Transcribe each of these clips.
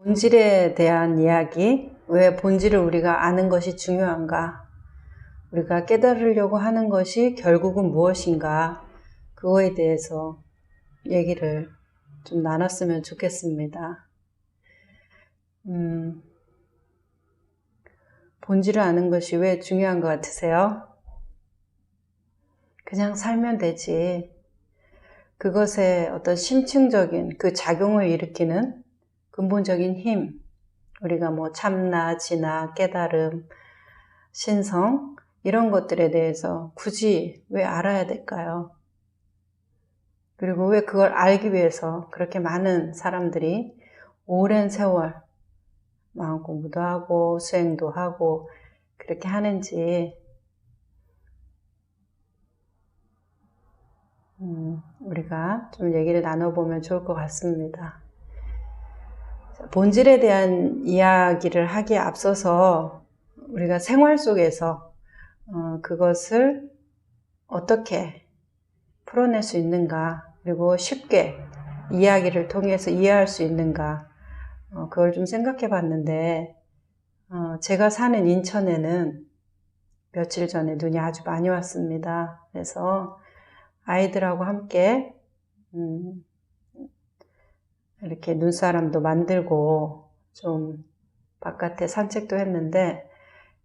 본질에 대한 이야기, 왜 본질을 우리가 아는 것이 중요한가, 우리가 깨달으려고 하는 것이 결국은 무엇인가, 그거에 대해서 얘기를 좀 나눴으면 좋겠습니다. 본질을 아는 것이 왜 중요한 것 같으세요? 그냥 살면 되지. 그것의 어떤 심층적인 그 작용을 일으키는 근본적인 힘, 우리가 뭐 참나, 진화, 깨달음, 신성, 이런 것들에 대해서 굳이 왜 알아야 될까요? 그리고 왜 그걸 알기 위해서 그렇게 많은 사람들이 오랜 세월 마음 공부도 하고 수행도 하고 그렇게 하는지 우리가 좀 얘기를 나눠보면 좋을 것 같습니다. 본질에 대한 이야기를 하기에 앞서서 우리가 생활 속에서 그것을 어떻게 풀어낼 수 있는가, 그리고 쉽게 이야기를 통해서 이해할 수 있는가, 그걸 좀 생각해 봤는데, 제가 사는 인천에는 며칠 전에 눈이 아주 많이 왔습니다. 그래서 아이들하고 함께 이렇게 눈사람도 만들고 좀 바깥에 산책도 했는데,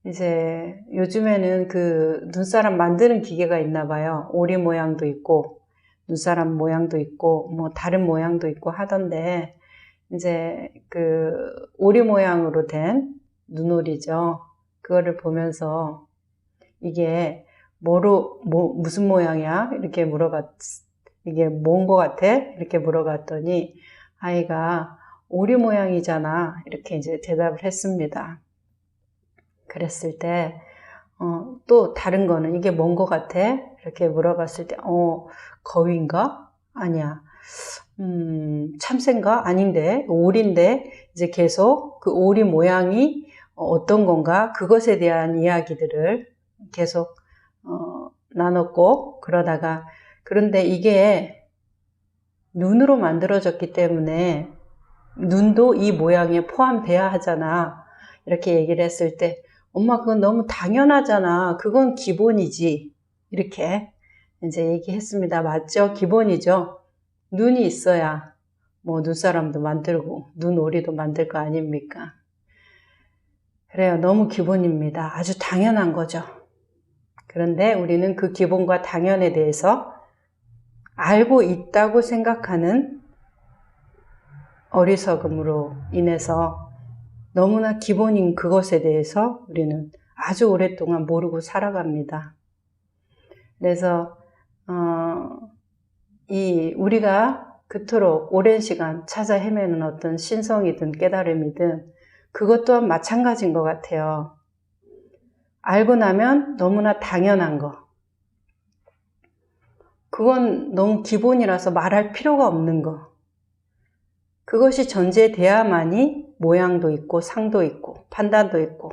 이제 요즘에는 그 눈사람 만드는 기계가 있나 봐요. 오리 모양도 있고 눈사람 모양도 있고 뭐 다른 모양도 있고 하던데, 이제 그 오리 모양으로 된 눈오리죠. 그거를 보면서 이게 무슨 모양이야? 이렇게 이게 뭔 거 같아? 이렇게 물어봤더니 아이가 오리 모양이잖아, 이렇게 이제 대답을 했습니다. 그랬을 때 또 다른 거는 이게 뭔 거 같아? 이렇게 물어봤을 때 거위인가? 아니야. 참새인가? 아닌데, 오리인데, 이제 계속 그 오리 모양이 어떤 건가? 그것에 대한 이야기들을 계속 나눴고, 그런데 이게 눈으로 만들어졌기 때문에 눈도 이 모양에 포함돼야 하잖아, 이렇게 얘기를 했을 때, 엄마 그건 너무 당연하잖아, 그건 기본이지, 이렇게 이제 얘기했습니다. 맞죠? 기본이죠. 눈이 있어야 뭐 눈사람도 만들고 눈오리도 만들 거 아닙니까? 그래요. 너무 기본입니다. 아주 당연한 거죠. 그런데 우리는 그 기본과 당연에 대해서 알고 있다고 생각하는 어리석음으로 인해서 너무나 기본인 그것에 대해서 우리는 아주 오랫동안 모르고 살아갑니다. 그래서 우리가 그토록 오랜 시간 찾아 헤매는 어떤 신성이든 깨달음이든 그것 또한 마찬가지인 것 같아요. 알고 나면 너무나 당연한 거, 그건 너무 기본이라서 말할 필요가 없는 거, 그것이 전제돼야만이 모양도 있고 상도 있고 판단도 있고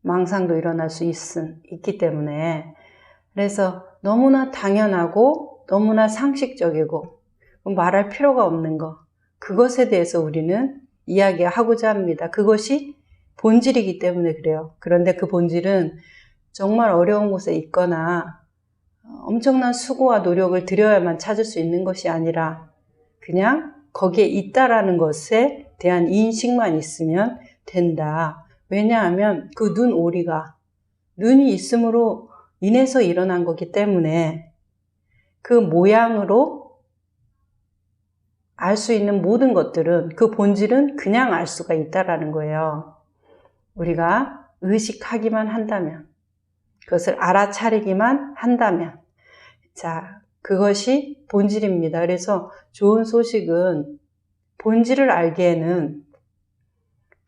망상도 일어날 수 있기 때문에, 그래서 너무나 당연하고 너무나 상식적이고 말할 필요가 없는 거, 그것에 대해서 우리는 이야기하고자 합니다. 그것이 본질이기 때문에 그래요. 그런데 그 본질은 정말 어려운 곳에 있거나 엄청난 수고와 노력을 들여야만 찾을 수 있는 것이 아니라 그냥 거기에 있다라는 것에 대한 인식만 있으면 된다. 왜냐하면 그 눈오리가 눈이 있음으로 인해서 일어난 거기 때문에 그 모양으로 알 수 있는 모든 것들은, 그 본질은 그냥 알 수가 있다라는 거예요. 우리가 의식하기만 한다면, 그것을 알아차리기만 한다면, 자, 그것이 본질입니다. 그래서 좋은 소식은 본질을 알기에는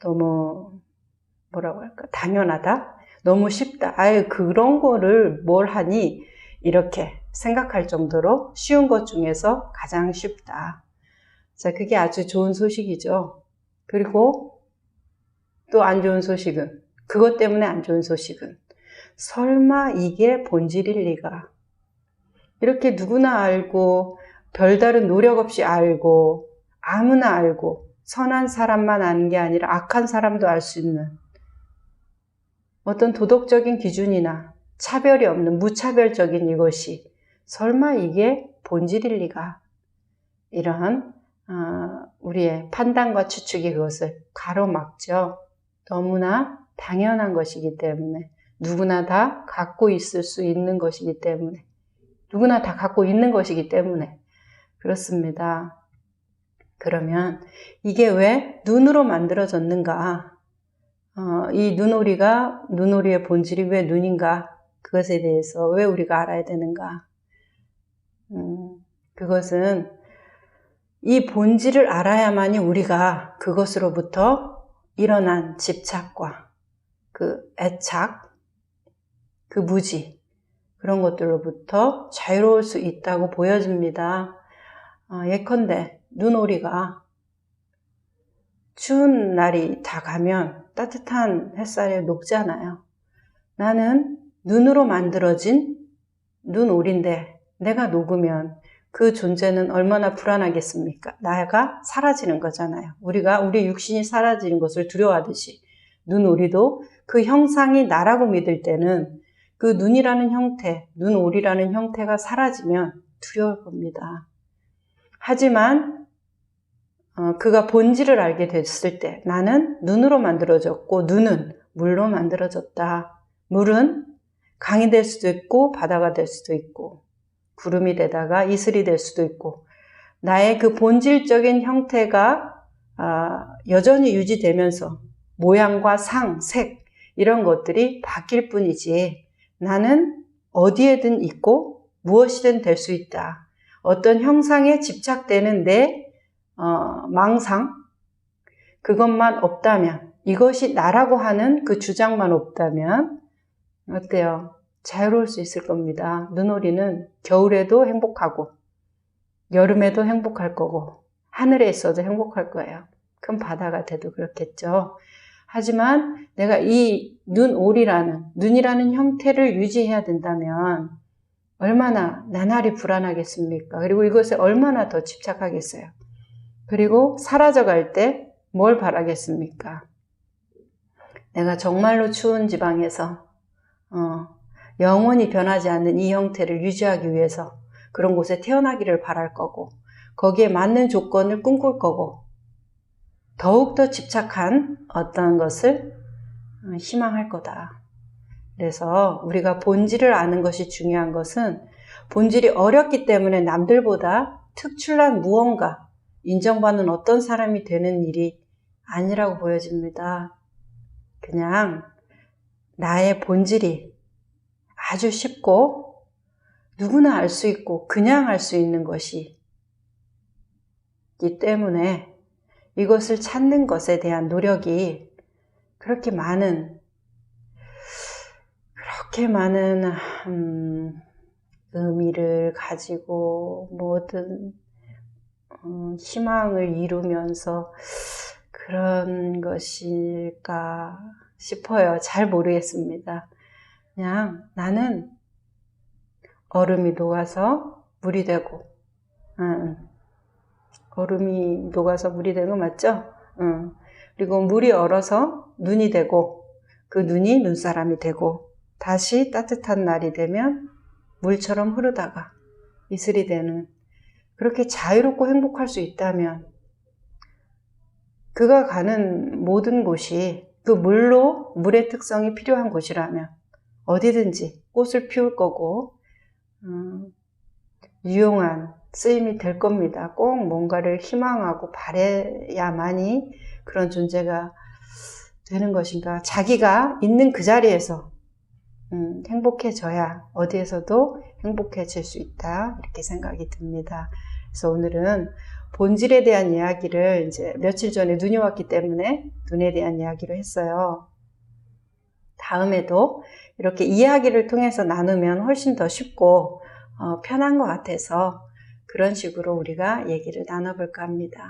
너무 당연하다? 너무 쉽다. 아유, 그런 거를 뭘 하니? 이렇게 생각할 정도로 쉬운 것 중에서 가장 쉽다. 자, 그게 아주 좋은 소식이죠. 그리고 또 안 좋은 소식은, 그것 때문에 안 좋은 소식은, 설마 이게 본질일 리가. 이렇게 누구나 알고 별다른 노력 없이 알고 아무나 알고 선한 사람만 아는 게 아니라 악한 사람도 알 수 있는 어떤 도덕적인 기준이나 차별이 없는 무차별적인 이것이 설마 이게 본질일 리가, 이러한 우리의 판단과 추측이 그것을 가로막죠. 너무나 당연한 것이기 때문에, 누구나 다 갖고 있을 수 있는 것이기 때문에, 누구나 다 갖고 있는 것이기 때문에 그렇습니다. 그러면 이게 왜 눈으로 만들어졌는가? 이 눈오리의 본질이 왜 눈인가? 그것에 대해서 왜 우리가 알아야 되는가? 그것은 이 본질을 알아야만이 우리가 그것으로부터 일어난 집착과 그 애착, 그 무지, 그런 것들로부터 자유로울 수 있다고 보여집니다. 예컨대 눈오리가 추운 날이 다 가면 따뜻한 햇살에 녹잖아요. 나는 눈으로 만들어진 눈오리인데 내가 녹으면 그 존재는 얼마나 불안하겠습니까? 나가 사라지는 거잖아요. 우리 육신이 사라지는 것을 두려워하듯이 눈오리도 그 형상이 나라고 믿을 때는 그 눈이라는 형태, 눈오리라는 형태가 사라지면 두려울 겁니다. 하지만 그가 본질을 알게 됐을 때 나는 눈으로 만들어졌고 눈은 물로 만들어졌다. 물은 강이 될 수도 있고 바다가 될 수도 있고 구름이 되다가 이슬이 될 수도 있고 나의 그 본질적인 형태가 여전히 유지되면서 모양과 상, 색 이런 것들이 바뀔 뿐이지 나는 어디에든 있고 무엇이든 될 수 있다. 어떤 형상에 집착되는 내 망상, 그것만 없다면, 이것이 나라고 하는 그 주장만 없다면 어때요? 자유로울 수 있을 겁니다. 눈오리는 겨울에도 행복하고 여름에도 행복할 거고 하늘에 있어도 행복할 거예요. 큰 바다가 돼도 그렇겠죠. 하지만 내가 이 눈이라는 형태를 유지해야 된다면 얼마나 나날이 불안하겠습니까? 그리고 이것에 얼마나 더 집착하겠어요. 그리고 사라져갈 때 뭘 바라겠습니까? 내가 정말로 추운 지방에서 영원히 변하지 않는 이 형태를 유지하기 위해서 그런 곳에 태어나기를 바랄 거고 거기에 맞는 조건을 꿈꿀 거고 더욱더 집착한 어떤 것을 희망할 거다. 그래서 우리가 본질을 아는 것이 중요한 것은 본질이 어렵기 때문에 남들보다 특출난 무언가, 인정받는 어떤 사람이 되는 일이 아니라고 보여집니다. 그냥 나의 본질이 아주 쉽고 누구나 알 수 있고 그냥 알 수 있는 것이기 때문에 이것을 찾는 것에 대한 노력이 그렇게 많은 의미를 가지고 모든 희망을 이루면서 그런 것일까 싶어요. 잘 모르겠습니다. 그냥 나는 얼음이 녹아서 물이 되고 얼음이 녹아서 물이 되는 거 맞죠? 그리고 물이 얼어서 눈이 되고 그 눈이 눈사람이 되고 다시 따뜻한 날이 되면 물처럼 흐르다가 이슬이 되는 그렇게 자유롭고 행복할 수 있다면 그가 가는 모든 곳이 그 물의 특성이 필요한 곳이라면 어디든지 꽃을 피울 거고 유용한 쓰임이 될 겁니다. 꼭 뭔가를 희망하고 바라야만이 그런 존재가 되는 것인가. 자기가 있는 그 자리에서 행복해져야 어디에서도 행복해질 수 있다. 이렇게 생각이 듭니다. 그래서 오늘은 본질에 대한 이야기를 이제 며칠 전에 눈이 왔기 때문에 눈에 대한 이야기를 했어요. 다음에도 이렇게 이야기를 통해서 나누면 훨씬 더 쉽고 편한 것 같아서 그런 식으로 우리가 얘기를 나눠볼까 합니다.